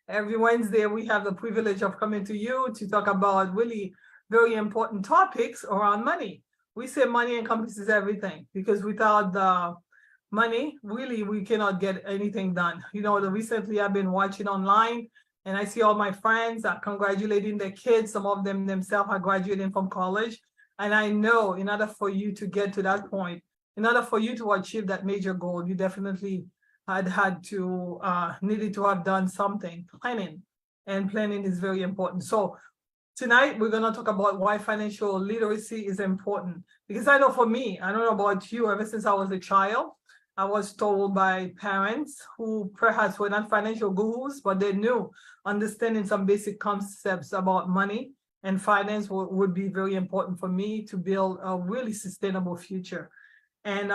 Every Wednesday, we have the privilege of coming to you to talk about really very important topics around money. We say money encompasses everything because without the money, really, we cannot get anything done. Recently I've been watching online and I see all my friends are congratulating their kids. Some of them themselves are graduating from college. And I know in order for you to get to that point, in order for you to achieve that major goal, you definitely had to needed to have done something, planning. And planning is very important. So tonight we're going to talk about why financial literacy is important. Because I know for me, I don't know about you, ever since I was a child, I was told by parents who perhaps were not financial gurus, but they knew understanding some basic concepts about money and finance would be very important for me to build a really sustainable future. And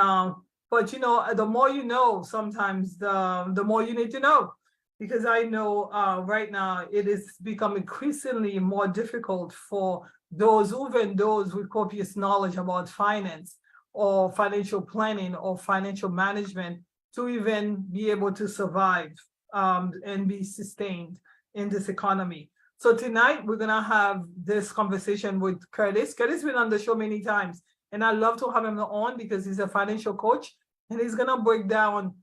but the more you know, sometimes the more you need to know, because I know right now it is become increasingly more difficult for even those with copious knowledge about finance or financial planning or financial management to even be able to survive and be sustained in this economy. So tonight we're gonna have this conversation with Curtis. Curtis has been on the show many times, and I love to have him on because he's a financial coach, and he's gonna break down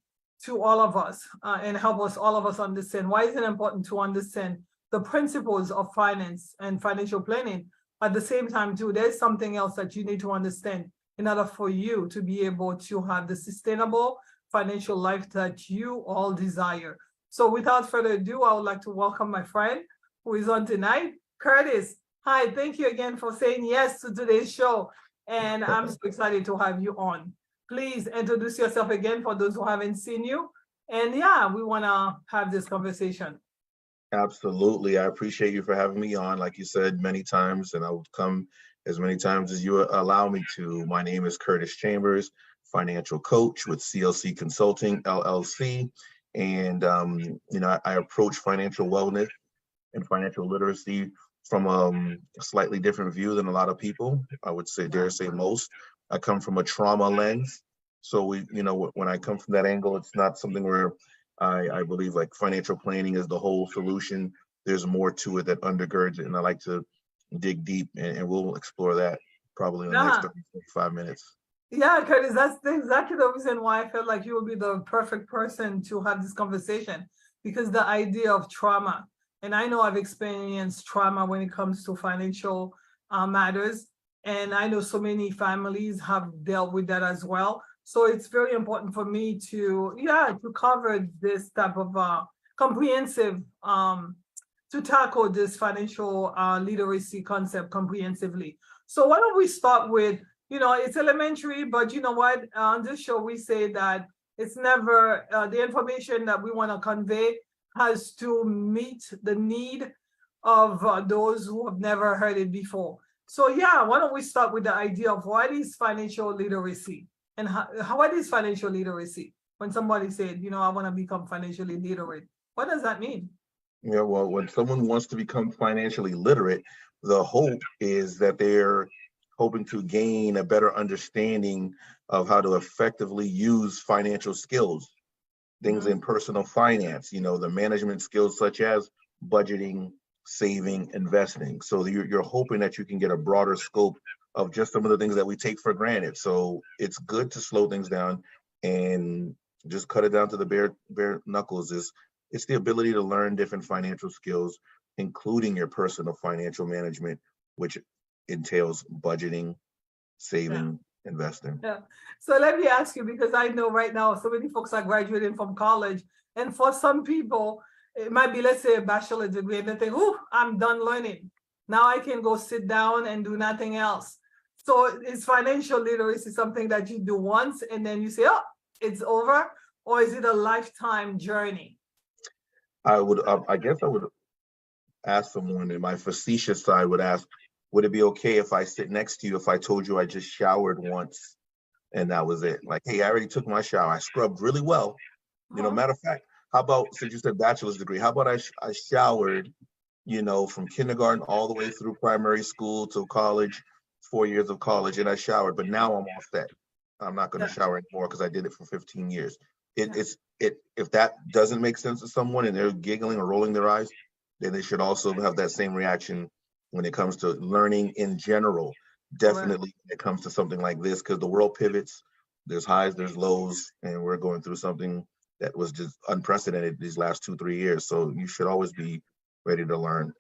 to all of us and help all of us understand why is it important to understand the principles of finance and financial planning. At the same time, too, there's something else that you need to understand in order for you to be able to have the sustainable financial life that you all desire. So without further ado, I would like to welcome my friend who is on tonight, Curtis. Hi, thank you again for saying yes to today's show. And I'm so excited to have you on. Please introduce yourself again for those who haven't seen you. And yeah, we want to have this conversation. Absolutely. I appreciate you for having me on, like you said, many times, and I will come as many times as you allow me to. My name is Curtis Chambers, financial coach with CLC Consulting, LLC. And, I approach financial wellness and financial literacy from a slightly different view than a lot of people. I would say, dare say most. I come from a trauma lens. So when I come from that angle, it's not something where I believe like financial planning is the whole solution. There's more to it that undergirds it, and I like to dig deep, and we'll explore that probably in the next Yeah. 30, 45 minutes. Yeah, Curtis, that's exactly the reason why I felt like you would be the perfect person to have this conversation, because the idea of trauma, and I know I've experienced trauma when it comes to financial matters, and I know so many families have dealt with that as well. So it's very important for me to cover this type of comprehensive, to tackle this financial literacy concept comprehensively. So why don't we start with, it's elementary, but you know what? On this show, we say that it's never the information that we want to convey has to meet the need of those who have never heard it before. So yeah, why don't we start with the idea of what is financial literacy and what is financial literacy? When somebody said, I want to become financially literate, what does that mean? Yeah, well, when someone wants to become financially literate, the hope is that they're hoping to gain a better understanding of how to effectively use financial skills, things in personal finance, the management skills such as budgeting, saving, investing. So you're hoping that you can get a broader scope of just some of the things that we take for granted. So it's good to slow things down and just cut it down to the bare knuckles. It's the ability to learn different financial skills, including your personal financial management, which entails budgeting, Yeah. saving, investing. Yeah. So let me ask you, because I know right now so many folks are graduating from college, and for some people, it might be, let's say, a bachelor's degree, and they think, "Oh, I'm done learning. Now I can go sit down and do nothing else." So is financial literacy something that you do once and then you say, "Oh, it's over," or is it a lifetime journey? I guess I would ask someone, and my facetious side would ask, would it be okay if I sit next to you if I told you I just showered once and that was it? Like, hey, I already took my shower. I scrubbed really well. Uh-huh. Matter of fact, how about, since you said bachelor's degree, how about I showered, from kindergarten all the way through primary school to college, 4 years of college, and I showered, but now I'm all set. I'm not going to Yeah. shower anymore because I did it for 15 years. If that doesn't make sense to someone and they're giggling or rolling their eyes, then they should also have that same reaction when it comes to learning in general. Definitely when it comes to something like this, because the world pivots, there's highs, there's lows, and we're going through something that was just unprecedented these last 2-3 years. So you should always be ready to learn.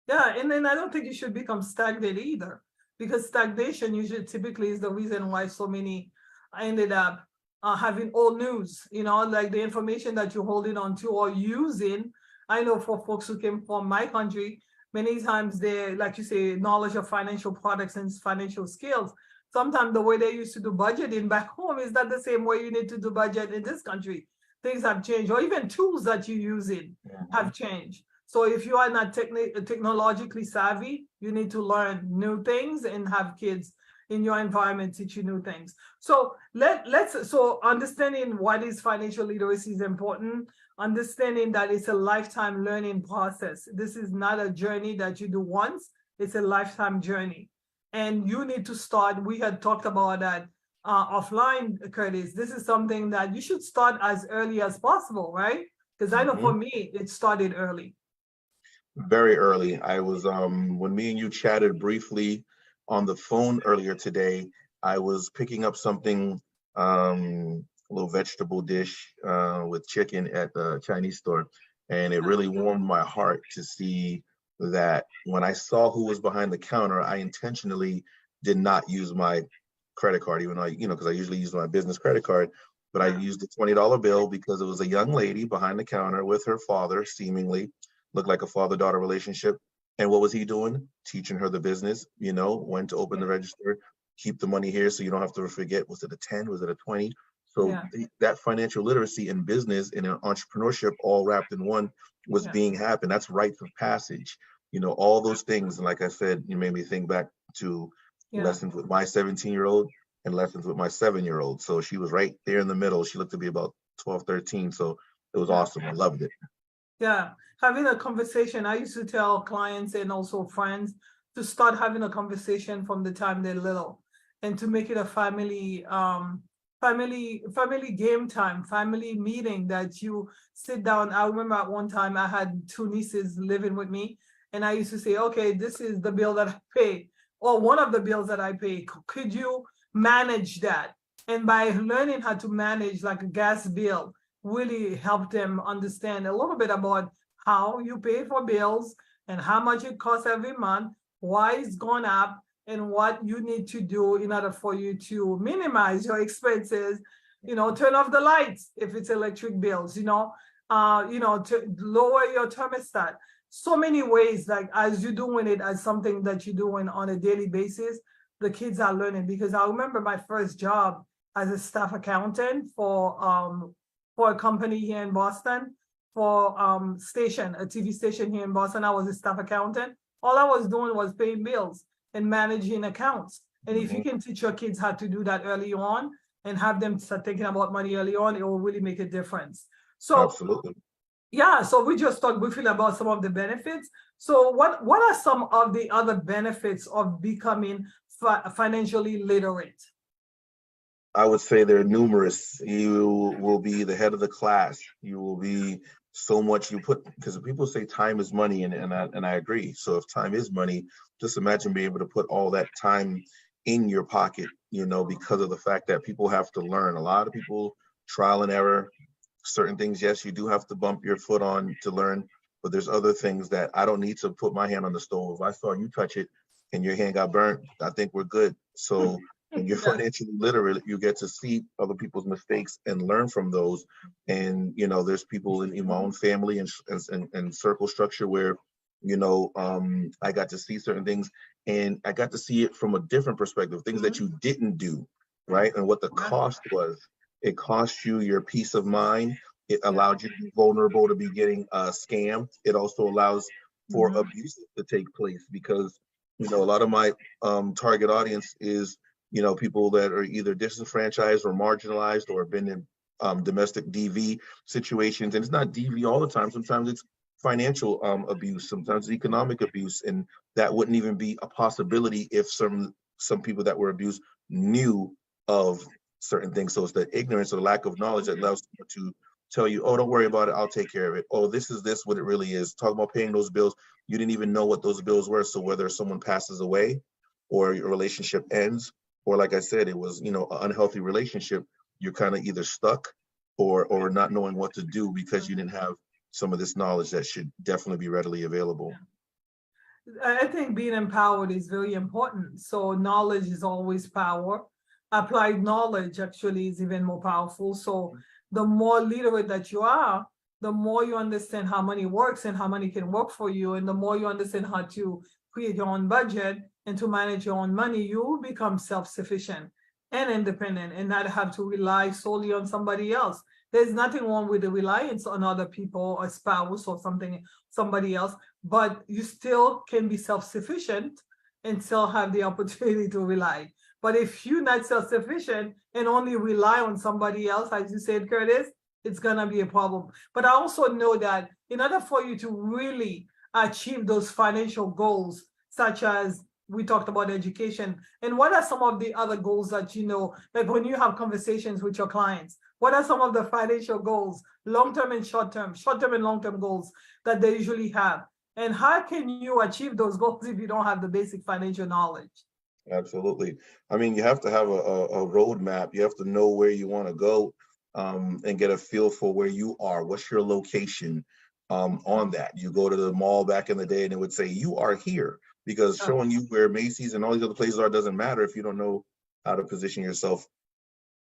Yeah, and then I don't think you should become stagnant either, because stagnation usually typically is the reason why so many ended up having old news, like the information that you're holding on to or using. I know for folks who came from my country, many times they, like you say, knowledge of financial products and financial skills. Sometimes the way they used to do budgeting back home is not the same way you need to do budget in this country. Things have changed, or even tools that you're using have changed. So if you are not technologically savvy, you need to learn new things and have kids in your environment teach you new things. So so understanding what is financial literacy is important. Understanding that it's a lifetime learning process. This is not a journey that you do once, it's a lifetime journey. And you need to start, we had talked about that offline, Curtis. This is something that you should start as early as possible, right? Because I know for me, it started early. Very early. I was when me and you chatted briefly on the phone earlier today, I was picking up something, a little vegetable dish with chicken at the Chinese store, and it really warmed my heart to see that when I saw who was behind the counter, I intentionally did not use my credit card, even though because I usually use my business credit card, but I used a $20 bill because it was a young lady behind the counter with her father, seemingly looked like a father-daughter relationship. And what was he doing? Teaching her the business, when to open the register, keep the money here so you don't have to forget, was it a 10, was it a 20? So that financial literacy in business and in entrepreneurship all wrapped in one was being happened. That's rites of passage, all those things. And like I said, you made me think back to lessons with my 17-year-old and lessons with my 7-year-old. So she was right there in the middle. She looked to be about 12, 13. So it was awesome. I loved it. Yeah, having a conversation. I used to tell clients and also friends to start having a conversation from the time they're little, and to make it a family game time, family meeting that you sit down. I remember at one time I had 2 nieces living with me, and I used to say, okay, this is the bill that I pay, or one of the bills that I pay. Could you manage that? And by learning how to manage like a gas bill, really help them understand a little bit about how you pay for bills and how much it costs every month, why it's gone up, and what you need to do in order for you to minimize your expenses. Turn off the lights if it's electric bills, to lower your thermostat. So many ways, like as you're doing it as something that you're doing on a daily basis, the kids are learning. Because I remember my first job as a staff accountant for a company here in Boston, for a TV station here in Boston. I was a staff accountant. All I was doing was paying bills and managing accounts. And if you can teach your kids how to do that early on and have them start thinking about money early on, it will really make a difference. So absolutely. Yeah, so we just talked briefly about some of the benefits. So what are some of the other benefits of becoming financially literate? I would say they're numerous. You will be the head of the class. You will be so much because people say time is money, and I agree. So if time is money, just imagine being able to put all that time in your pocket, because of the fact that people have to learn. A lot of people, trial and error, certain things, yes, you do have to bump your foot on to learn, but there's other things that I don't need to put my hand on the stove. If I saw you touch it and your hand got burnt, I think we're good. So when you're financially literate, you get to see other people's mistakes and learn from those. And, there's people in my own family and circle structure where, I got to see certain things, and I got to see it from a different perspective, things that you didn't do, right? And what the cost was. It cost you your peace of mind. It allowed you to be vulnerable to be getting scammed. It also allows for abuse to take place, because, a lot of my target audience is, people that are either disenfranchised or marginalized or been in domestic DV situations. And it's not DV all the time. Sometimes it's financial abuse, sometimes economic abuse. And that wouldn't even be a possibility if some people that were abused knew of certain things. So it's the ignorance or lack of knowledge that allows someone to tell you, oh, don't worry about it, I'll take care of it. Oh, this is what it really is. Talk about paying those bills. You didn't even know what those bills were. So whether someone passes away or your relationship ends, or like I said, it was, an unhealthy relationship, you're kind of either stuck or not knowing what to do because you didn't have some of this knowledge that should definitely be readily available. I think being empowered is very important. So knowledge is always power. Applied knowledge actually is even more powerful. So the more literate that you are, the more you understand how money works and how money can work for you, and the more you understand how to create your own budget and to manage your own money, you will become self-sufficient and independent and not have to rely solely on somebody else. There's nothing wrong with the reliance on other people, a spouse or somebody else, but you still can be self-sufficient and still have the opportunity to rely. But if you're not self-sufficient and only rely on somebody else, as you said, Curtis, it's gonna be a problem. But I also know that in order for you to really achieve those financial goals, such as we talked about education, and what are some of the other goals that like when you have conversations with your clients, what are some of the financial goals, long-term and short-term and long-term goals that they usually have? And how can you achieve those goals if you don't have the basic financial knowledge? Absolutely. I mean, you have to have a roadmap. You have to know where you want to go, and get a feel for where you are. What's your location on that? You go to the mall back in the day and it would say, you are here, because showing you where Macy's and all these other places are doesn't matter if you don't know how to position yourself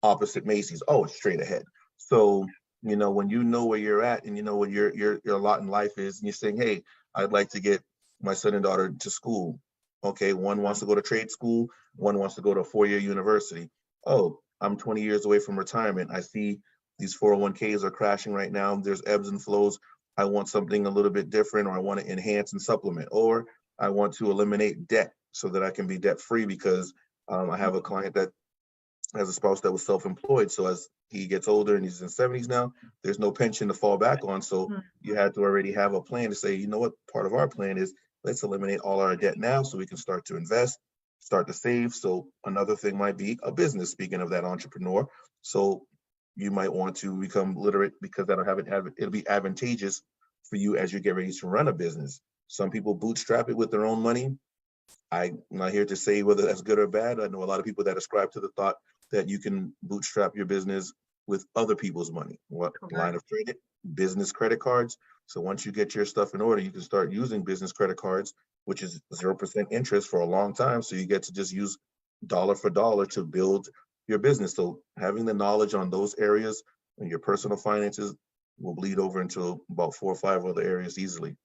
opposite Macy's. Oh, it's straight ahead. So, when you know where you're at and you know what your lot in life is, and you're saying, hey, I'd like to get my son and daughter to school. Okay, one wants to go to trade school, one wants to go to a 4-year university. Oh, I'm 20 years away from retirement. I see these 401ks are crashing right now. There's ebbs and flows. I want something a little bit different, or I want to enhance and supplement, or I want to eliminate debt so that I can be debt free, because I have a client that has a spouse that was self-employed. So as he gets older and he's in 70s now, there's no pension to fall back on. So you had to already have a plan to say, you know what, part of our plan is let's eliminate all our debt now so we can start to invest, start to save. So another thing might be a business, speaking of that entrepreneur. So you might want to become literate, because it'll be advantageous for you as you get ready to run a business. Some people bootstrap it with their own money. I'm not here to say whether that's good or bad. I know a lot of people that ascribe to the thought that you can bootstrap your business with other people's money. What line of credit? Business credit cards. So once you get your stuff in order, you can start using business credit cards, which is 0% interest for a long time. So you get to just use dollar for dollar to build your business. So having the knowledge on those areas and your personal finances will bleed over into about 4 or 5 other areas easily.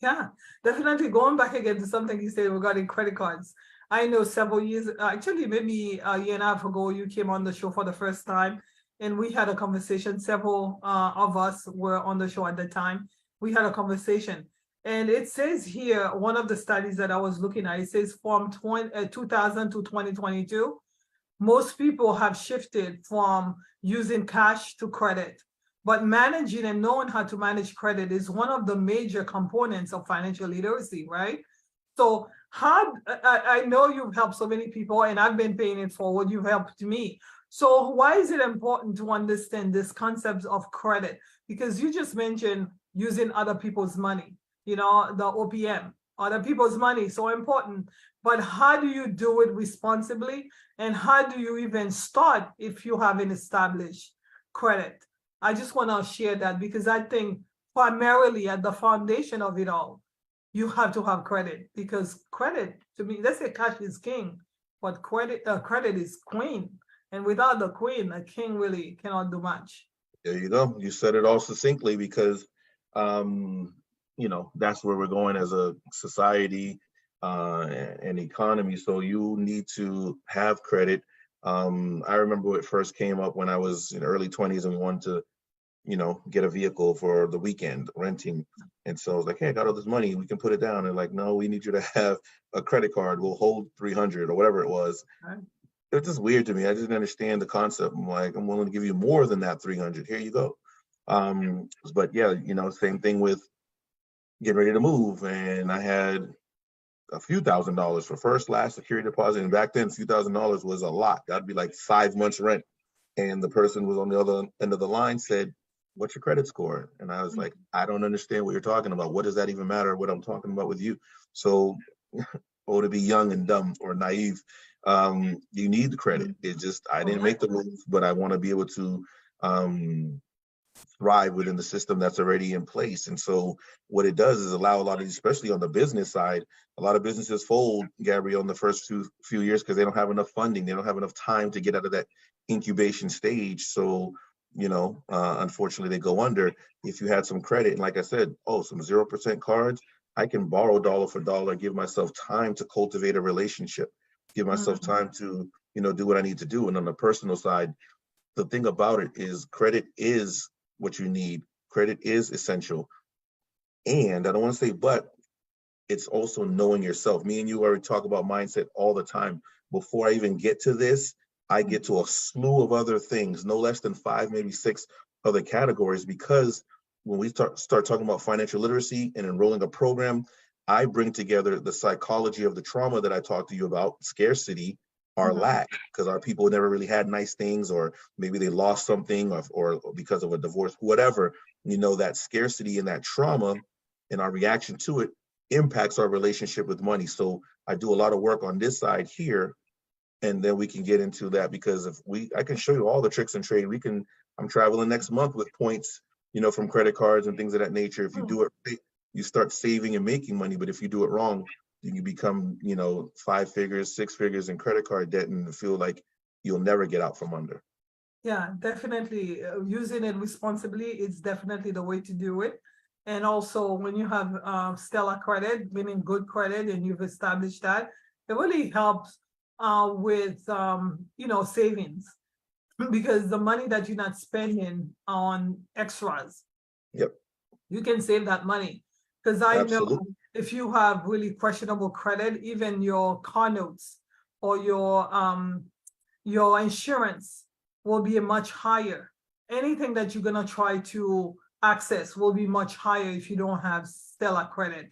Yeah, definitely. Going back again to something you said regarding credit cards. I know several years, actually maybe a year and a half ago, you came on the show for the first time and we had a conversation. Several of us were on the show at the time. We had a conversation, and it says here, one of the studies that I was looking at, it says from 2000 to 2022, most people have shifted from using cash to credit. But managing and knowing how to manage credit is one of the major components of financial literacy, right? So I know you've helped so many people, and I've been paying it forward. You've helped me. So why is it important to understand this concept of credit? Because you just mentioned using other people's money, the OPM, other people's money, so important. But how do you do it responsibly? And how do you even start if you haven't established credit? I just want to share that, because I think primarily at the foundation of it all, you have to have credit, because credit, to me, let's say cash is king, but credit is queen. And without the queen, a king really cannot do much. There you go. You said it all succinctly, because that's where we're going as a society and economy. So you need to have credit. I remember when it first came up when I was in early 20s and wanted to, get a vehicle for the weekend, renting. And so I was like, hey, I got all this money, we can put it down. And like, no, we need you to have a credit card. We'll hold 300 or whatever it was. Right. It was just weird to me. I didn't understand the concept. I'm like, I'm willing to give you more than that 300. Here you go. But yeah, same thing with getting ready to move. And I had a few $1,000s for first, last security deposit. And back then, a few $1,000s was a lot. That'd be like 5 months rent And the person was on the other end of the line said, "What's your credit score?" And I was like, "I don't understand what you're talking about. What does that even matter what I'm talking about with you?" So, or to be young and dumb or naive, you need the credit. It just, I didn't make the rules, but I want to be able to um, thrive within the system that's already in place. And so what it does is allow a lot of, especially on the business side, a lot of businesses fold, Gabrielle, in the first few years because they don't have enough funding. They don't have enough time to get out of that incubation stage. So, unfortunately, they go under. If you had some credit, and like I said, some 0% cards, I can borrow dollar for dollar, give myself time to cultivate a relationship, give myself time to, do what I need to do. And on the personal side, the thing about it is credit is what you need. Credit is essential. And I don't want to say, but it's also knowing yourself. Me and you already talk about mindset all the time. Before I even get to this, I get to a slew of other things, no less than 5, maybe 6 other categories, because when we start talking about financial literacy and enrolling a program, I bring together the psychology of the trauma that I talked to you about, scarcity, our lack, because our people never really had nice things, or maybe they lost something, or because of a divorce, whatever, that scarcity and that trauma and our reaction to it impacts our relationship with money. So I do a lot of work on this side here, and then we can get into that, because I can show you all the tricks and trade. I'm traveling next month with points, from credit cards and things of that nature. If you do it right, you start saving and making money. But if you do it wrong, you can become, 5 figures, 6 figures in credit card debt and feel like you'll never get out from under. Yeah, definitely. Using it responsibly is definitely the way to do it. And also, when you have stellar credit, meaning good credit, and you've established that, it really helps with savings, because the money that you're not spending on extras, Yep. you can save that money. Because I know Absolutely. if you have really questionable credit, even your car notes or your insurance will be much higher. Anything that you're gonna try to access will be much higher if you don't have stellar credit.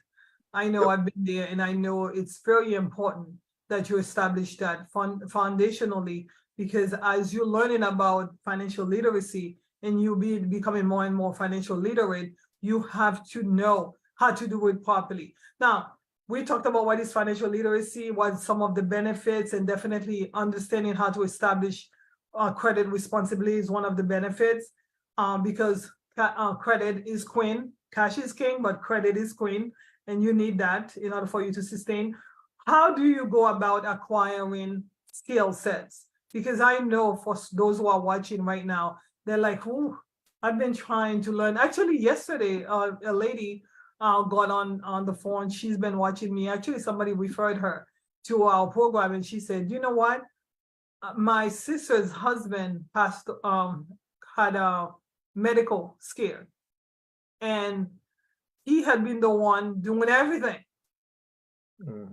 I know Yep. I've been there, and I know it's very important that you establish that foundationally, because as you're learning about financial literacy and you becoming more and more financial literate, you have to know how to do it properly. Now, we talked about what is financial literacy, what some of the benefits, and definitely understanding how to establish credit responsibly is one of the benefits, because credit is queen, cash is king, but credit is queen, and you need that in order for you to sustain. How do you go about acquiring skill sets? Because I know for those who are watching right now, they're like, "Ooh, I've been trying to learn." Actually, yesterday, a lady got on the phone. She's been watching me. Actually, somebody referred her to our program, and she said, "You know what? My sister's husband had a medical scare, and he had been the one doing everything,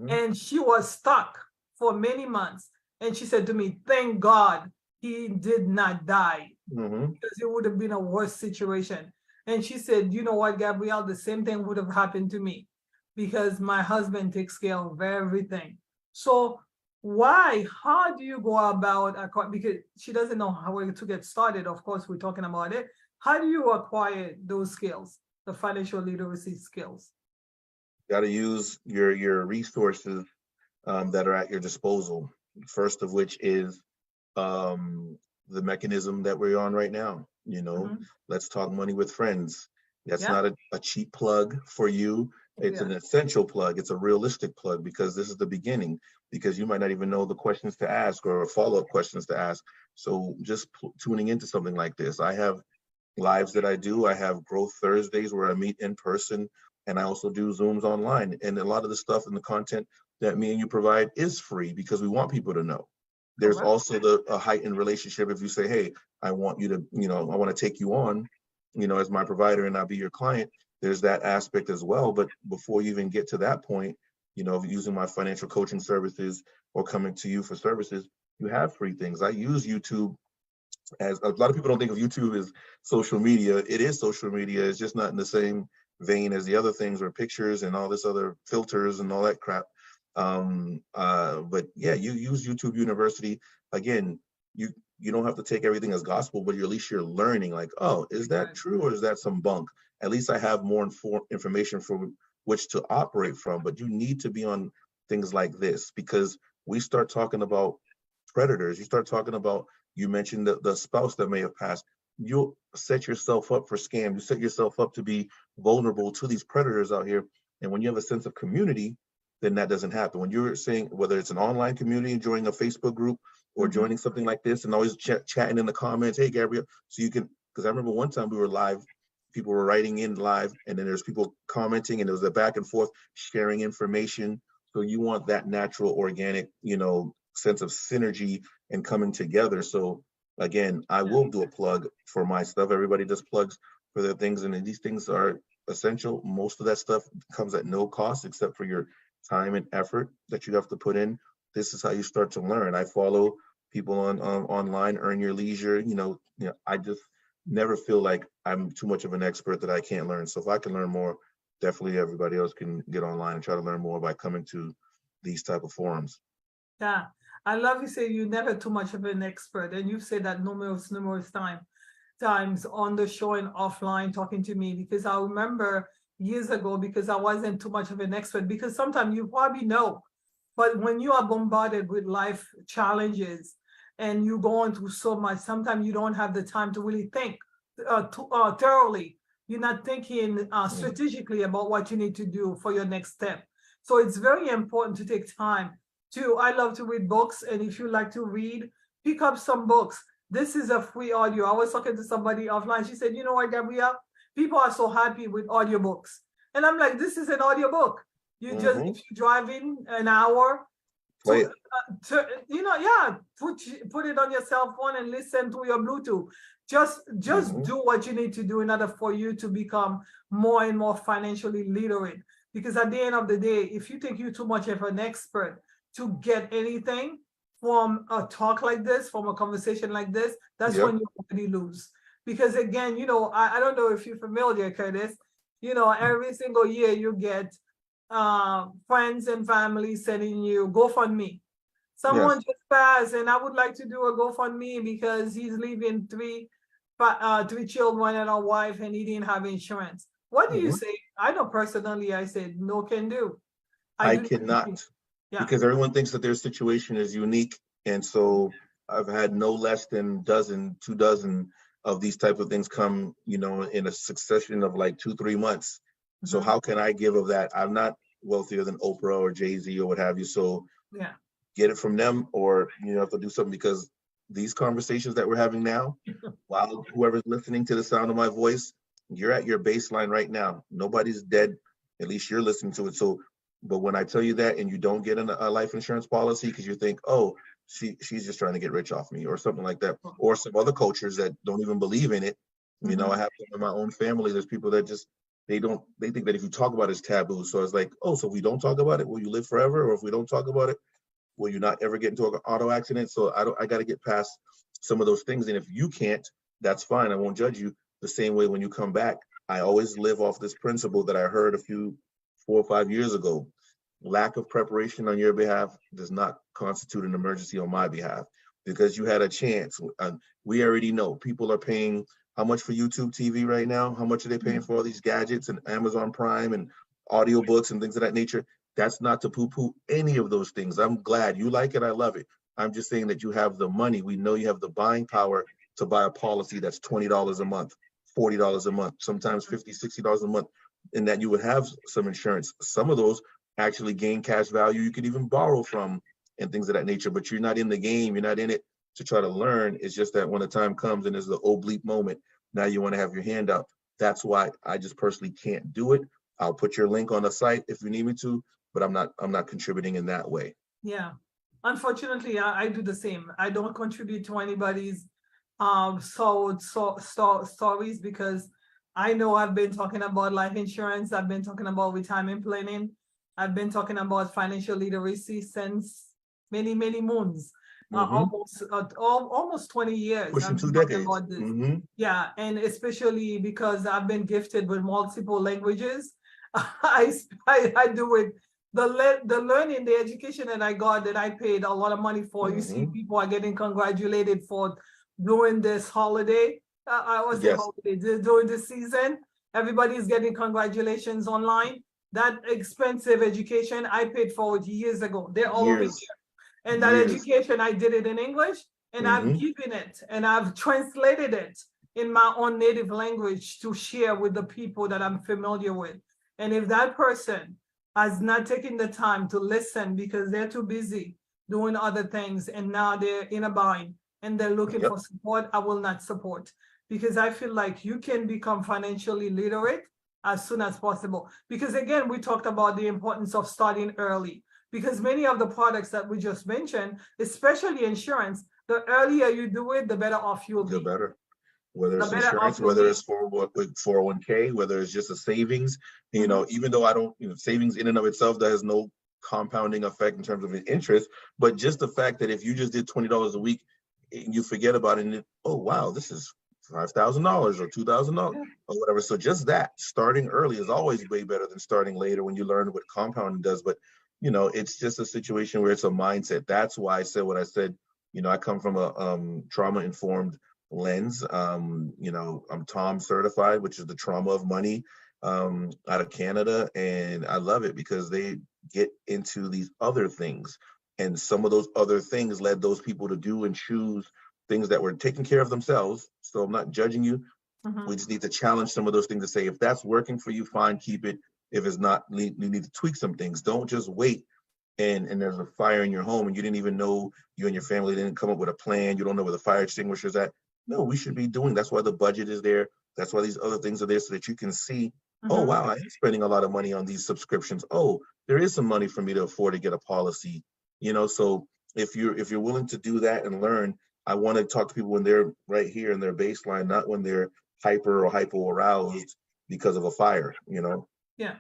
and she was stuck for many months." And she said to me, "Thank God he did not die, because it would have been a worse situation." And she said, "You know what, Gabrielle, the same thing would have happened to me, because my husband takes care of everything." So how do you go about, because she doesn't know how to get started. Of course, we're talking about it. How do you acquire those skills, the financial literacy skills? Got to use your resources that are at your disposal. First of which is the mechanism that we're on right now. Let's Talk Money with Friends. That's Yeah. not a cheap plug for you. It's an essential plug. It's a realistic plug, because this is the beginning, because you might not even know the questions to ask or follow-up questions to ask. So just tuning into something like this. I have lives that I do. I have Growth Thursdays where I meet in person, and I also do Zooms online. And a lot of the stuff and the content that me and you provide is free, because we want people to know. There's also a heightened relationship. If you say, "Hey, I want you to, I want to take you on, as my provider, and I'll be your client," there's that aspect as well. But before you even get to that point, using my financial coaching services or coming to you for services, you have free things. I use YouTube, as a lot of people don't think of YouTube as social media. It is social media. It's just not in the same vein as the other things, or pictures and all this other filters and all that crap. But yeah, you use YouTube University. Again, you don't have to take everything as gospel, but at least you're learning like, oh, is that Right. true or is that some bunk? At least I have more information from which to operate from. But you need to be on things like this, because we start talking about predators. You start talking about, you mentioned the spouse that may have passed. You'll set yourself up for scam. You set yourself up to be vulnerable to these predators out here. And when you have a sense of community, then that doesn't happen. When you're saying, whether it's an online community, joining a Facebook group, or Mhm. joining something like this, and always chatting in the comments, hey, Gabrielle, so you can, because I remember one time we were live, people were writing in live, and then there's people commenting, and there was a back and forth sharing information. So you want that natural, organic, sense of synergy and coming together. So again, I will do a plug for my stuff. Everybody does plugs for their things, and these things are essential. Most of that stuff comes at no cost except for your time and effort that you have to put in. This is how you start to learn. I follow people on online, Earn Your Leisure. I just never feel like I'm too much of an expert that I can't learn. So if I can learn more, definitely everybody else can get online and try to learn more by coming to these type of forums. Yeah, I love you say you're never too much of an expert, and you've said that numerous times on the show and offline talking to me, because I remember years ago, because I wasn't too much of an expert, because sometimes you probably know, but when you are bombarded with life challenges and you're going through so much, sometimes you don't have the time to really think thoroughly. You're not thinking strategically about what you need to do for your next step. So it's very important to take time to, I love to read books, and if you like to read, pick up some books. This is a free audio. I was talking to somebody offline. She said, you know what, Gabrielle, people are so happy with audiobooks. And I'm like, this is an audiobook. You just, if you're driving an hour, Play it. put it on your cell phone and listen to your Bluetooth. Just do what you need to do in order for you to become more and more financially literate. Because at the end of the day, if you think you're too much of an expert to get anything from a talk like this, from a conversation like this, that's Yep. when you already lose. Because again, I don't know if you're familiar, Curtis, every single year you get friends and family sending you GoFundMe. Someone Yes. just passed and I would like to do a GoFundMe because he's leaving three children and a wife and he didn't have insurance. What do you say? I know personally, I said, no can do. I do not cannot, think- Yeah. because everyone thinks that their situation is unique. And so I've had no less than 2 dozen of these type of things come, in a succession of like 2-3 months. So Mhm. how can I give of that? I'm not wealthier than Oprah or Jay-Z or what have you. So Yeah. get it from them, or you have to do something, because these conversations that we're having now, while whoever's listening to the sound of my voice, you're at your baseline right now. Nobody's dead. At least you're listening to it. So, but when I tell you that and you don't get a life insurance policy because you think, oh, she's just trying to get rich off me or something like that, or some other cultures that don't even believe in it. I have them in my own family. There's people that just, they think that if you talk about it, it's taboo. So it's like, oh, so if we don't talk about it, will you live forever? Or if we don't talk about it, will you not ever get into an auto accident? So I got to get past some of those things. And if you can't, that's fine. I won't judge you. The same way when you come back, I always live off this principle that I heard 4 or 5 years ago. Lack of preparation on your behalf does not constitute an emergency on my behalf, because you had a chance. We already know people are paying how much for YouTube TV right now? How much are they paying for all these gadgets and Amazon Prime and audiobooks and things of that nature? That's not to poo-poo any of those things. I'm glad you like it. I love it. I'm just saying that you have the money. We know you have the buying power to buy a policy that's $20 a month, $40 a month, sometimes $50, $60 a month, and that you would have some insurance. Some of those actually gain cash value you could even borrow from and things of that nature, but you're not in the game. You're not in it to try to learn. It's just that when the time comes and there's the oblique moment, now you want to have your hand up. That's why I just personally can't do it. I'll put your link on the site if you need me to, but I'm not contributing in that way. Yeah. Unfortunately, I do the same. I don't contribute to anybody's stories, because I know I've been talking about life insurance. I've been talking about retirement planning. I've been talking about financial literacy since many moons. Almost 20 years. Pushing I've 2 been talking decades. about this. Yeah, and especially because I've been gifted with multiple languages. I do it the learning, the education that I got, that I paid a lot of money for. You see, Mhm. people are getting congratulated for during this holiday. I would say Yes, holiday during this season. Everybody's getting congratulations online. That expensive education I paid for it years ago. They're all over years, here. And that years. education, I did it in English, and I've Hmm. given it and I've translated it in my own native language to share with the people that I'm familiar with. And if that person has not taken the time to listen because they're too busy doing other things and now they're in a bind and they're looking Yep. for support, I will not support, because I feel like you can become financially literate as soon as possible. Because again, we talked about the importance of starting early, because many of the products that we just mentioned, especially insurance, the earlier you do it, the better off you'll The be. better. Whether The it's better off insurance, you'll whether be. it's for what with 401k, whether it's just a savings, Mhm. even though I don't, savings in and of itself, that has no compounding effect in terms of an interest, but just the fact that if you just did $20 a week and you forget about it, and oh wow, this is $5,000 or $2,000 Yeah. or whatever. So just that starting early is always way better than starting later when you learn what compounding does. But it's just a situation where it's a mindset. That's why I said what I said. I come from a trauma informed lens. I'm Tom certified, which is the trauma of money, out of Canada. And I love it because they get into these other things. And some of those other things led those people to do and choose things that were taking care of themselves. So I'm not judging you. We Mhm. just need to challenge some of those things to say, if that's working for you, fine, keep it. If it's not, you need to tweak some things. Don't just wait and there's a fire in your home and you didn't even know, you and your family didn't come up with a plan. You don't know where the fire extinguisher is at. No, we should be doing. That's why the budget is there. That's why these other things are there so that you can see, oh Mhm. wow, I am spending a lot of money on these subscriptions. Oh, there is some money for me to afford to get a policy. So if you're willing to do that and learn, I want to talk to people when they're right here in their baseline, not when they're hyper or hypo aroused because of a fire. Yeah.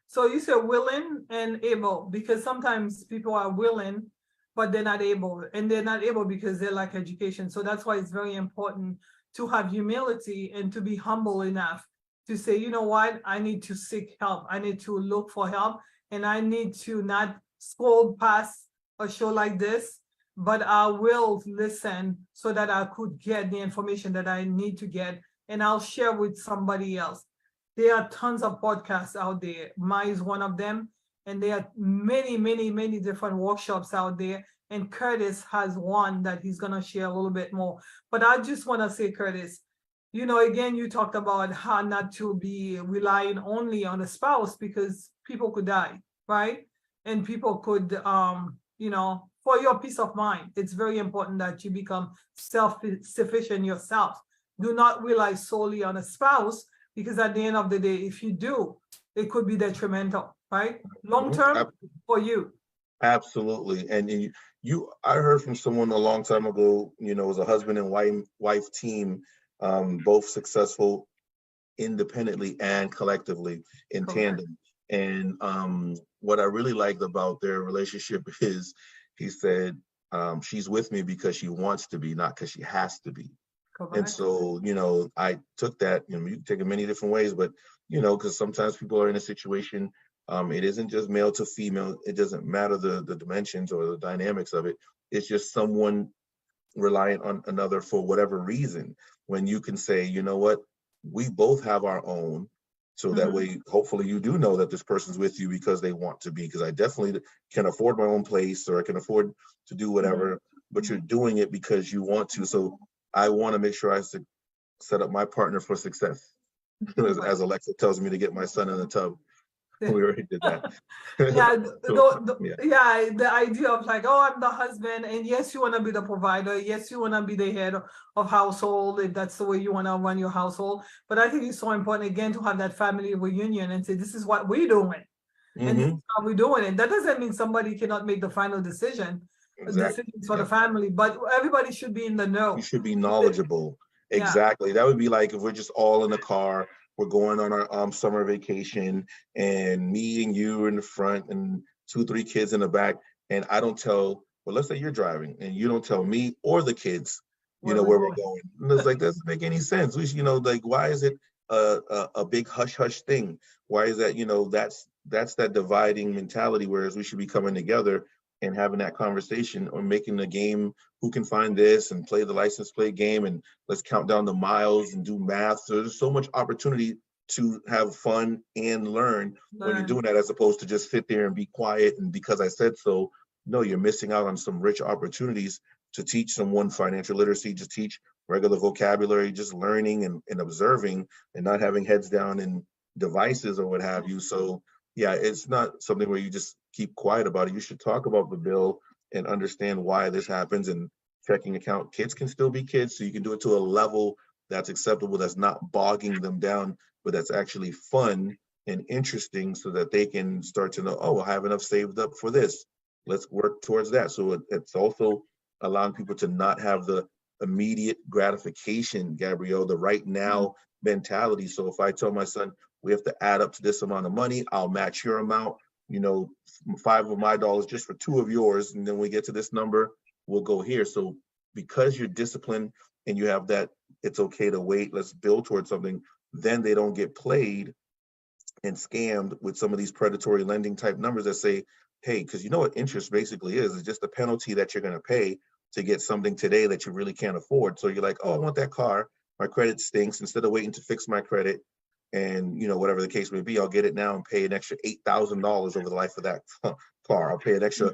So you said willing and able, because sometimes people are willing, but they're not able, and they're not able because they lack education. So that's why it's very important to have humility and to be humble enough to say, you know what, I need to seek help. I need to look for help, and I need to not scroll past a show like this, but I will listen so that I could get the information that I need to get, and I'll share with somebody else. There are tons of podcasts out there. Mine is one of them. And there are many, many, many different workshops out there. And Curtis has one that he's going to share a little bit more. But I just want to say, Curtis, again, you talked about how not to be relying only on a spouse because people could die, right? And people could, for your peace of mind, it's very important that you become self-sufficient yourself. Do not rely solely on a spouse, because at the end of the day, if you do, it could be detrimental, right? Long Mhm. term for you. Absolutely. And I heard from someone a long time ago, it was a husband and wife team, both successful independently and collectively in Correct. tandem. And what I really liked about their relationship is he said, she's with me because she wants to be, not because she has to be. And Correct. so, I took that, you can take it many different ways, but, because sometimes people are in a situation, it isn't just male to female. It doesn't matter the dimensions or the dynamics of it. It's just someone reliant on another for whatever reason. When you can say, you know what, we both have our own. So that Mhm. way, hopefully you do know that this person's with you because they want to be, because I definitely can afford my own place or I can afford to do Mhm. whatever, but you're doing it because you want to. So I want to make sure I set up my partner for success. Right. As Alexa tells me to get my son in the tub. We already did that. Yeah, So, yeah. yeah, the idea of like, oh, I'm the husband, and yes, you want to be the provider, yes, you want to be the head of household, if that's the way you want to run your household. But I think it's so important again to have that family reunion and say, this is what we're doing, and this Hmm. is how we're doing it. That doesn't mean somebody cannot make the final Exactly. decisions for the Yeah. family, but everybody should be in the You know. should be knowledgeable. Yeah. Exactly. That would be like if we're just all in the car, we're going on our summer vacation, and me and you are in the front and two, three kids in the back. And I don't tell, well, let's say you're driving and you don't tell me or the kids, Where we're where we're going. going. And it's like, doesn't make any sense. We should, like, why is it a big hush hush thing? Why is that, that's that's that dividing mentality, whereas we should be coming together and having that conversation, or making the game, who can find this, and play the license plate game, and let's count down the miles and do math. So there's so much opportunity to have fun and learn when you're doing that, as opposed to just sit there and be quiet and because I said so. No, you're missing out on some rich opportunities to teach someone financial literacy, just teach regular vocabulary, just learning and observing, and not having heads down in devices or what have you. So yeah, it's not something where you just keep quiet about it. You should talk about the bill and understand why this happens. And checking account, kids can still be kids, so you can do it to a level that's acceptable, that's not bogging them down, but that's actually fun and interesting, so that they can start to know, oh, I have enough saved up for this. Let's work towards that. So it's also allowing people to not have the immediate gratification, Gabrielle, the right now mentality. So if I tell my son, we have to add up to this amount of money, I'll match your amount, you know, $5 of my dollars just for 2 of yours. And then we get to this number, we'll go here. So because you're disciplined and you have that, it's okay to wait, let's build towards something, then they don't get played and scammed with some of these predatory lending type numbers that say, hey, because you know what interest basically is, it's just a penalty that you're going to pay to get something today that you really can't afford. So you're like, oh, I want that car, my credit stinks, instead of waiting to fix my credit, and you know, whatever the case may be, I'll get it now and pay an extra $8,000 over the life of that car. I'll pay an extra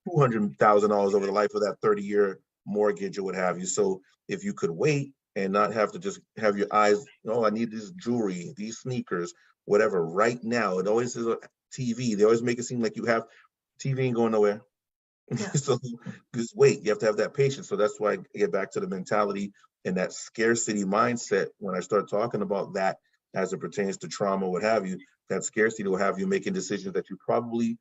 $200,000 over the life of that 30-year mortgage or what have you. So if you could wait and not have to just have your eyes, oh, I need this jewelry, these sneakers, whatever, right now. It always is a TV. They always make it seem like you have TV ain't going nowhere. Yeah. So just wait, you have to have that patience. So that's why I get back to the mentality and that scarcity mindset. When I start talking about that as it pertains to trauma, what have you, that scarcity will have you making decisions that you probably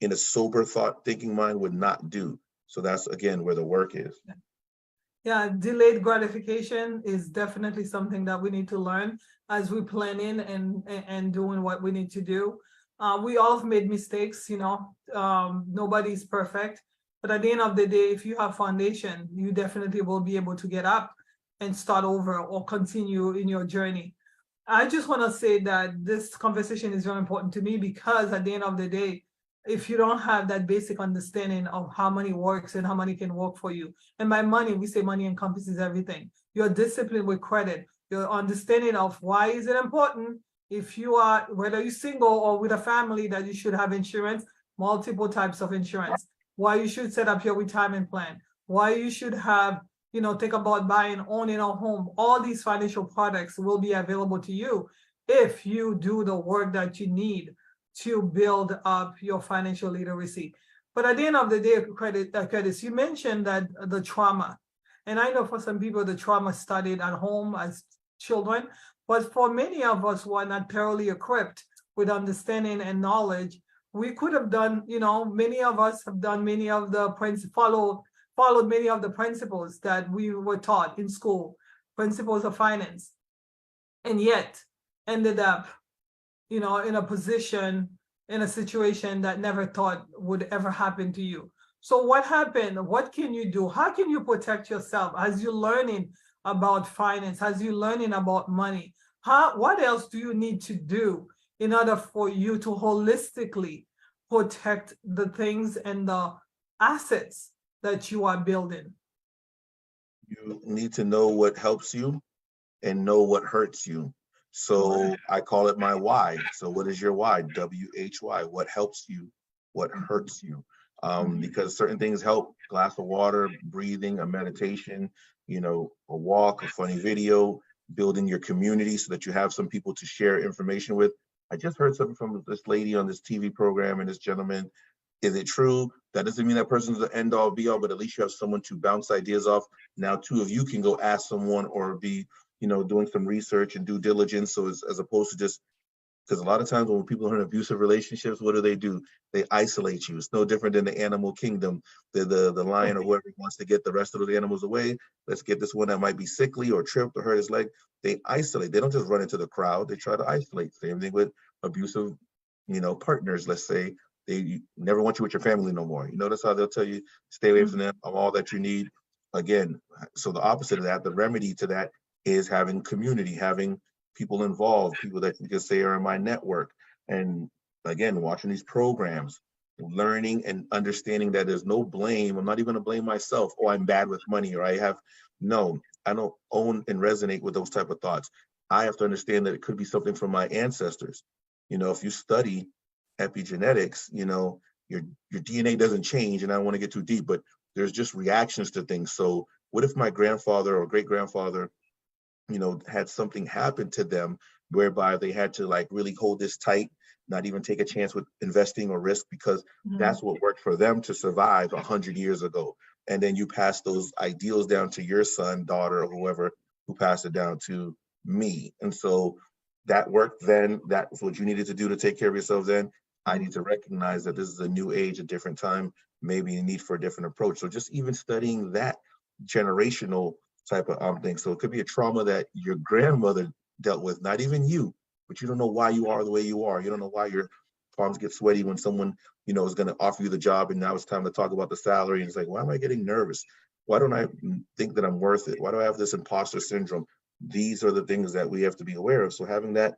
in a sober thought thinking mind would not do. So that's again where the work is. Yeah, delayed gratification is definitely something that we need to learn as we plan in and doing what we need to do. We all have made mistakes, you know, nobody's perfect, but at the end of the day, if you have foundation, you definitely will be able to get up and start over or continue in your journey. I just want to say that this conversation is very important to me, because at the end of the day, if you don't have that basic understanding of how money works and how money can work for you, and by money, we say money encompasses everything. Your discipline with credit, your understanding of why is it important, if you are, whether you're single or with a family, that you should have insurance, multiple types of insurance, why you should set up your retirement plan, why you should have, you know, think about buying, owning a home. All these financial products will be available to you if you do the work that you need to build up your financial literacy. But at the end of the day, Curtis, you mentioned that the trauma, and I know for some people the trauma started at home as children, but for many of us who are not thoroughly equipped with understanding and knowledge, we could have done, you know, many of us have done many of the followed many of the principles that we were taught in school, principles of finance, and yet ended up, you know, in a position, in a situation that never thought would ever happen to you. So what happened? What can you do? How can you protect yourself as you're learning about finance, as you're learning about money? What else do you need to do in order for you to holistically protect the things and the assets that you are building? You need to know what helps you and know what hurts you. So I call it my why. So what is your why? WHY. What helps you? What hurts you? Because certain things help. Glass of water, breathing, a meditation, you know, a walk, a funny video, building your community so that you have some people to share information with. I just heard something from this lady on this TV program and this gentleman. Is it true? That doesn't mean that person's the end all be all, but at least you have someone to bounce ideas off. Now, 2 of you can go ask someone or be, you know, doing some research and due diligence. So as opposed to just, because a lot of times when people are in abusive relationships, what do? They isolate you. It's no different than the animal kingdom. The lion or whoever wants to get the rest of the animals away. Let's get this one that might be sickly or tripped or hurt his leg. They isolate. They don't just run into the crowd. They try to isolate. Same thing with abusive, you know, partners. Let's say they never want you with your family no more. You notice how they'll tell you, stay away from them. I'm all that you need. Again, so the opposite of that, the remedy to that is having community, having people involved, people that you can say are in my network. And again, watching these programs, learning and understanding that there's no blame. I'm not even gonna blame myself. Oh, I'm bad with money, or I don't own and resonate with those type of thoughts. I have to understand that it could be something from my ancestors. If you study epigenetics, your DNA doesn't change, and I don't want to get too deep, but there's just reactions to things. So what if my grandfather or great grandfather, had something happen to them whereby they had to like really hold this tight, not even take a chance with investing or risk, because that's what worked for them to survive 100 years ago. And then you pass those ideals down to your son, daughter, or whoever who passed it down to me. And so that worked then. That's what you needed to do to take care of yourself then. I need to recognize that this is a new age, a different time, maybe a need for a different approach. So just even studying that generational type of thing. So it could be a trauma that your grandmother dealt with, not even you, but you don't know why you are the way you are. You don't know why your palms get sweaty when someone, is going to offer you the job, and now it's time to talk about the salary. And it's like, why am I getting nervous? Why don't I think that I'm worth it? Why do I have this imposter syndrome? These are the things that we have to be aware of. So having that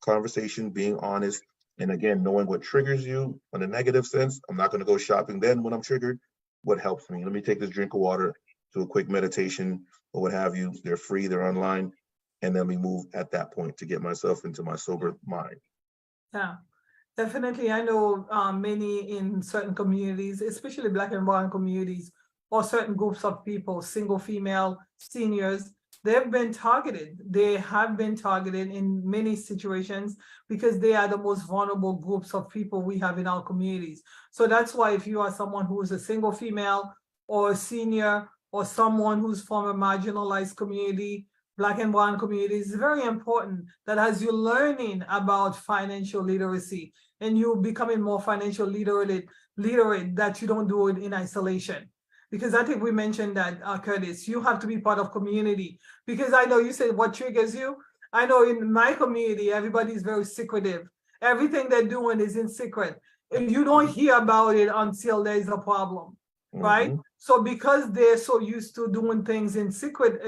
conversation, being honest, and again, knowing what triggers you in a negative sense. I'm not going to go shopping then when I'm triggered. What helps me? Let me take this drink of water, do a quick meditation or what have you. They're free, they're online. And then we move at that point to get myself into my sober mind. Yeah, definitely. I know many in certain communities, especially Black and brown communities, or certain groups of people, single female, seniors, they've been targeted. They have been targeted in many situations because they are the most vulnerable groups of people we have in our communities. So that's why if you are someone who is a single female or a senior or someone who's from a marginalized community, Black and brown communities, it's very important that as you're learning about financial literacy and you becoming more financial literate, that you don't do it in isolation. Because I think we mentioned that, Curtis, you have to be part of community. Because I know you said what triggers you. I know in my community, everybody's very secretive. Everything they're doing is in secret. And you don't hear about it until there's a problem, right? So because they're so used to doing things in secret,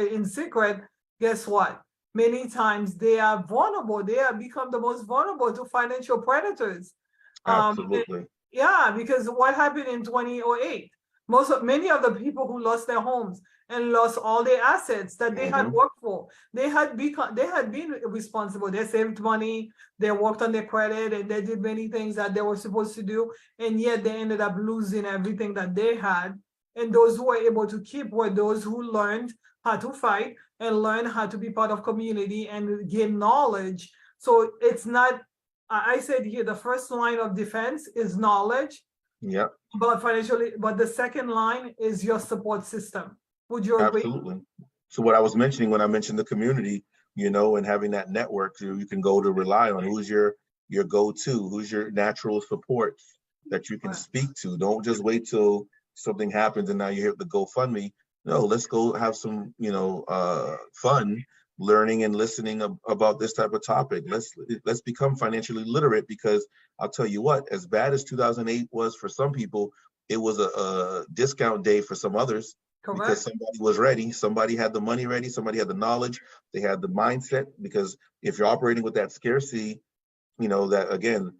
guess what? Many times they are vulnerable. They have become the most vulnerable to financial predators. Absolutely. Yeah, because what happened in 2008? Many of the people who lost their homes and lost all their assets that they had worked for, they had been responsible. They saved money, they worked on their credit, and they did many things that they were supposed to do, and yet they ended up losing everything that they had. And those who were able to keep were those who learned how to fight and learn how to be part of community and gain knowledge. So it's not, I said here, the first line of defense is knowledge. Yeah. But the second line is your support system. Would you agree? Absolutely. So what I was mentioning when I mentioned the community, and having that network you can go to rely on, who's your go-to, who's your natural support that you can speak to. Don't just wait till something happens and now you hit the GoFundMe. No, let's go have some, fun learning and listening about this type of topic. Let's become financially literate, because I'll tell you what, as bad as 2008 was for some people, it was a discount day for some others. Correct. Because somebody was ready, somebody had the money ready, somebody had the knowledge, they had the mindset. Because if you're operating with that scarcity, that again,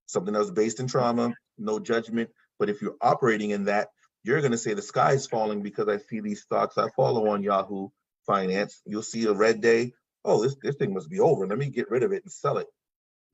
something that was based in trauma, no judgment. But if you're operating in that, you're going to say the sky's falling because I see these stocks I follow on Yahoo Finance. You'll see a red day. Oh, this thing must be over. Let me get rid of it and sell it.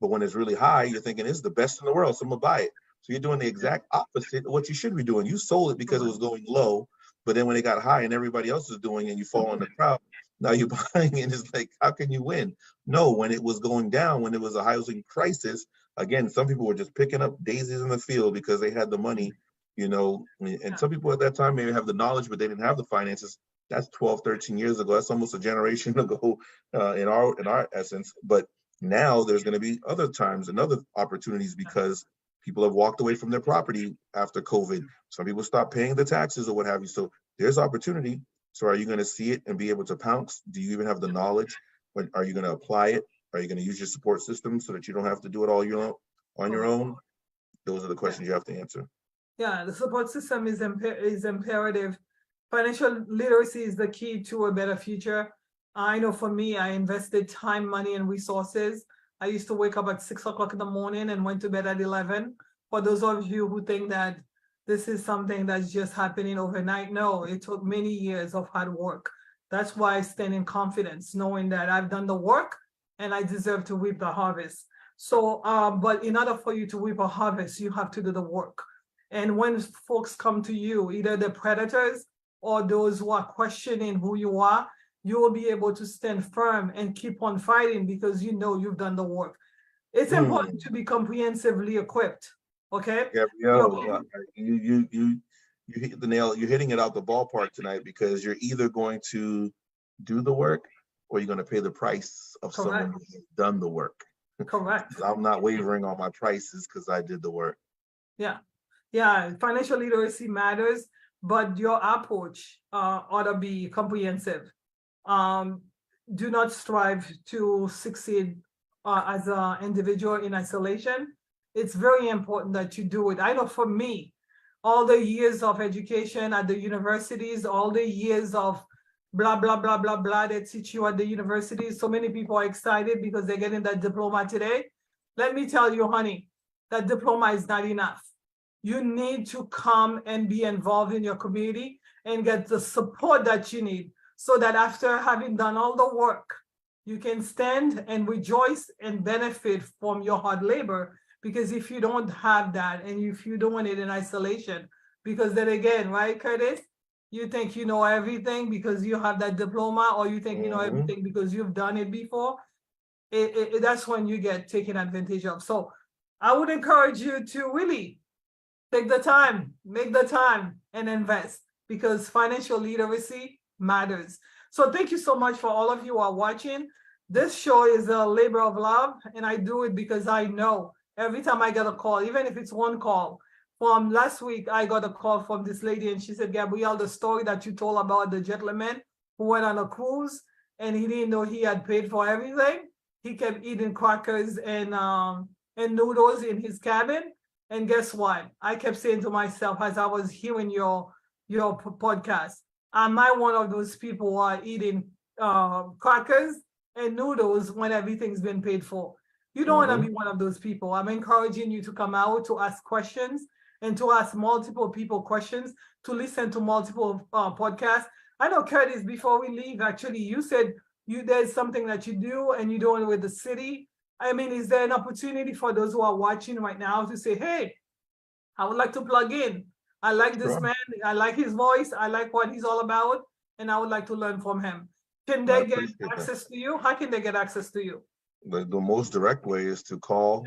But when it's really high, you're thinking it's the best in the world, so I'm gonna buy it. So you're doing the exact opposite of what you should be doing. You sold it because it was going low, but then when it got high and everybody else is doing it and you fall in the crowd, now you're buying it. It's like, how can you win? No, when it was going down, when it was a housing crisis, again, some people were just picking up daisies in the field because they had the money, and some people at that time maybe have the knowledge, but they didn't have the finances. That's 12, 13 years ago. That's almost a generation ago in our essence. But now there's going to be other times and other opportunities because people have walked away from their property after COVID. Some people stop paying the taxes or what have you. So there's opportunity. So are you going to see it and be able to pounce? Do you even have the knowledge? But are you going to apply it? Are you going to use your support system so that you don't have to do it all on your own? Those are the questions you have to answer. Yeah, the support system is imperative. Financial literacy is the key to a better future. I know for me, I invested time, money, and resources. I used to wake up at 6 o'clock in the morning and went to bed at 11. For those of you who think that this is something that's just happening overnight, no, it took many years of hard work. That's why I stand in confidence, knowing that I've done the work and I deserve to reap the harvest. So, but in order for you to reap a harvest, you have to do the work. And when folks come to you, either the predators or those who are questioning who you are, you will be able to stand firm and keep on fighting because you know you've done the work. It's important to be comprehensively equipped. Okay. Gabrielle, you hit the nail. You're hitting it out the ballpark tonight because you're either going to do the work or you're going to pay the price of someone who's done the work. Correct. I'm not wavering on my prices because I did the work. Yeah. Yeah. Financial literacy matters, but your approach ought to be comprehensive. Do not strive to succeed as an individual in isolation. It's very important that you do it. I know for me, all the years of education at the universities, all the years of blah, blah, blah, blah, blah, they teach you at the universities. So many people are excited because they're getting that diploma today. Let me tell you, honey, that diploma is not enough. You need to come and be involved in your community and get the support that you need so that after having done all the work, you can stand and rejoice and benefit from your hard labor. Because if you don't have that and if you're doing it in isolation, because then again, right, Curtis, you think you know everything because you have that diploma, or you think you know everything because you've done it before, that's when you get taken advantage of. So I would encourage you to really take the time, make the time and invest, because financial literacy matters. So thank you so much for all of you who are watching. This show is a labor of love, and I do it because I know every time I get a call, even if it's one call. From last week, I got a call from this lady and she said, Gabrielle, the story that you told about the gentleman who went on a cruise and he didn't know he had paid for everything. He kept eating crackers and noodles in his cabin. And guess what? I kept saying to myself as I was hearing your podcast, am I one of those people who are eating crackers and noodles when everything's been paid for? You don't want to be one of those people. I'm encouraging you to come out to ask questions and to ask multiple people questions, to listen to multiple podcasts. I know, Curtis, before we leave, actually, you said there's something that you do and you're doing with the city. I mean, is there an opportunity for those who are watching right now to say, hey, I would like to plug in. I like this man. I like his voice. I like what he's all about. And I would like to learn from him. Can they get access to you? How can they get access to you? The most direct way is to call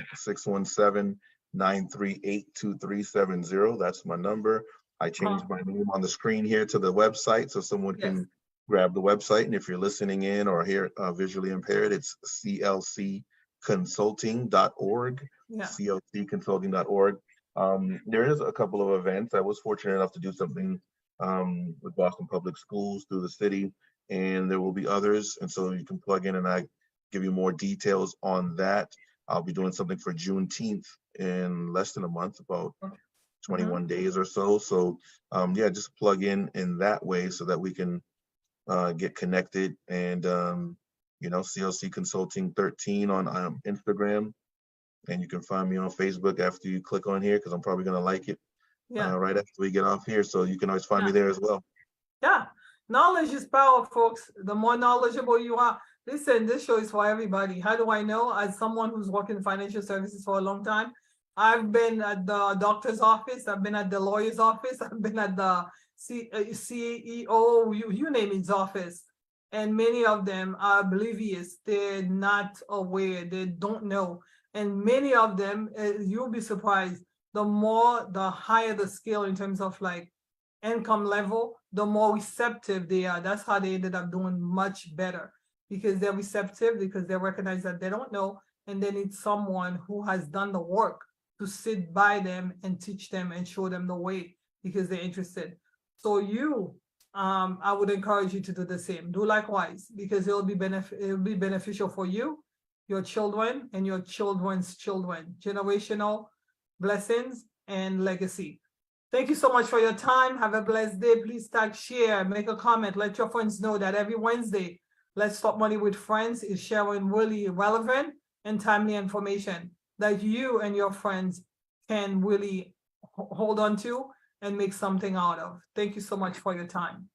617-938-2370. That's my number. I changed my name on the screen here to the website so someone can grab the website. And if you're listening in or here visually impaired, it's clcconsulting.org, clcconsulting.org. There is a couple of events. I was fortunate enough to do something with Boston Public Schools through the city, and there will be others. And so you can plug in and I give you more details on that. I'll be doing something for Juneteenth in less than a month, about 21 days or so. So yeah, just plug in that way so that we can get connected. And you know, CLC Consulting 13 on Instagram, and you can find me on Facebook after you click on here, because I'm probably gonna like it right after we get off here. So you can always find me there as well. Yeah, knowledge is power, folks. The more knowledgeable you are. Listen, this show is for everybody. How do I know? As someone who's worked in financial services for a long time, I've been at the doctor's office, I've been at the lawyer's office, I've been at the CEO, you name his office. And many of them are oblivious. They're not aware. They don't know. And many of them, you'll be surprised, the higher the scale in terms of like income level, the more receptive they are. That's how they ended up doing much better. Because they're receptive, because they recognize that they don't know, and they need someone who has done the work to sit by them and teach them and show them the way, because they're interested. So I would encourage you to do the same. Do likewise, because it'll be beneficial for you, your children, and your children's children. Generational blessings and legacy. Thank you so much for your time. Have a blessed day. Please tag, share, make a comment. Let your friends know that every Wednesday, Let's Talk Money with Friends is sharing really relevant and timely information that you and your friends can really hold on to and make something out of. Thank you so much for your time.